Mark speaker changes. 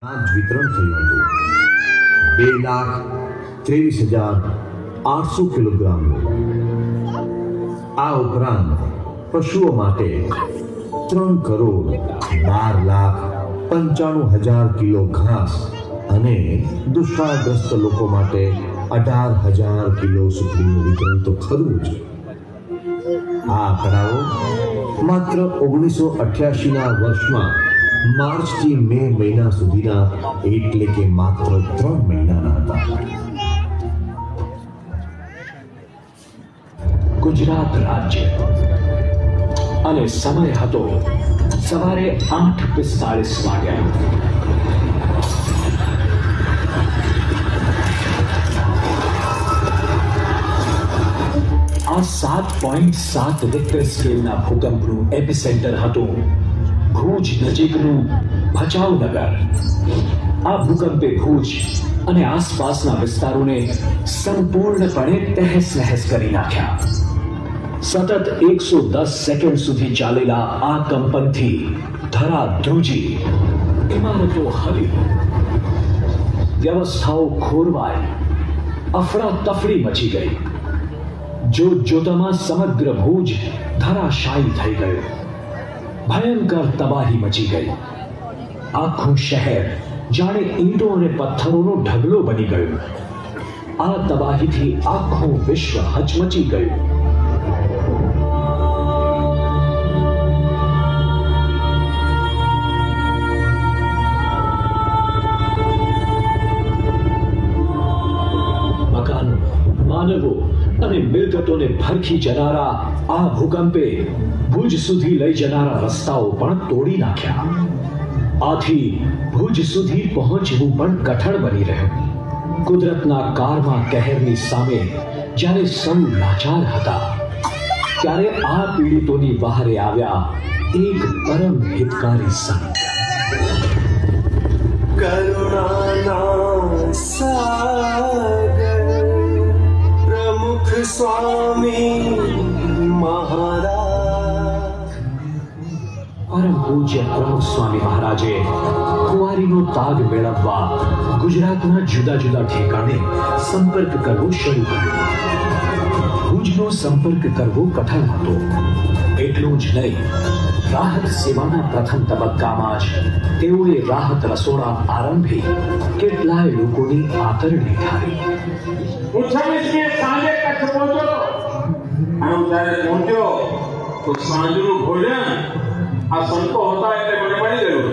Speaker 1: आज वितरण થયું હતું 2,23,800 કિલોગ્રામનું। આ ઉપરાંત પશુઓ માટે 3,12,95,000 કિલો ઘાસ અને દુષ્કાળગ્રસ્ત લોકો માટે 18,000 કિલો સુખડીનું વિતરણ તો ખરું જ। આ આંકડાઓ માત્ર 1988ના વર્ષમાં मार्च થી મે મહિના સુધીના એટલે કે માત્ર 3 મહિનાના હતા।
Speaker 2: गुजरात राज्य અને સમય હતો સવારે 8:45 વાગ્યા। આ 7.7 રિક્ટર સ્કેલના ભૂકંપનું એપિસેન્ટર હતું ભુજ નજીકનું ભચાઉ નગર। આ ભૂકંપે ભુજ અને આસપાસના વિસ્તારોને સંપૂર્ણપણે તહેસ નહેસ કરી નાખ્યા। સતત 110 સેકન્ડ સુધી ચાલેલા આ કંપનથી ધરા ધ્રુજી, ઇમારતો હલી, વ્યવસ્થાઓ ખોરવાઈ, અફડાતફડી મચી ગઈ। જોતજોતામાં સમગ્ર ભુજ ધરાશાયી થઈ ગયું। ભયંકર તબાહી મચી ગઈ। આખું શહેર જાણે ઈંટો અને પથ્થરોનો ઢગલો બની ગયું। આ તબાહીથી આખું વિશ્વ હચમચી ગયું। મકાનો, માનવો અને મિલકતોને ભરખી જનારા આ ભૂકંપે ભુજ સુધી લઈ જનારા રસ્તાઓ પણ તોડી નાખ્યા। આથી ભુજ સુધી પહોંચવું પણ કઠણ બની રહ્યું। કુદરતના કારમા કહેરની સામે જ્યારે સૌ લાચાર હતા, ત્યારે આ પીડિતોની વહારે આવ્યા એક પરમ હિતકારી સંત।
Speaker 3: करुणाना सागर प्रमुख स्वामी महाराज।
Speaker 2: પરમ પૂજ્ય પ્રમુખ સ્વામી મહારાજે કુંવારીનો તાગ મેળવવા ગુજરાતના જુદા જુદા ઠેકાણે સંપર્ક કરવો શરૂ કર્યો। ભુજનો સંપર્ક કરવો કઠણ હતો। એટલું જ નહીં, રાહત સેવાના પ્રથમ તબક્કામાં જ તેઓએ રાહત રસોડા આરંભી કેટલાય લોકોની આતરણી ઠારી।
Speaker 4: 28 સાંજે કચ્છ પહોંચ્યો અને જ્યારે પહોંચ્યો તો સાંજનું ભોજન આ સંતો હતા એટલે મને મળી ગયું।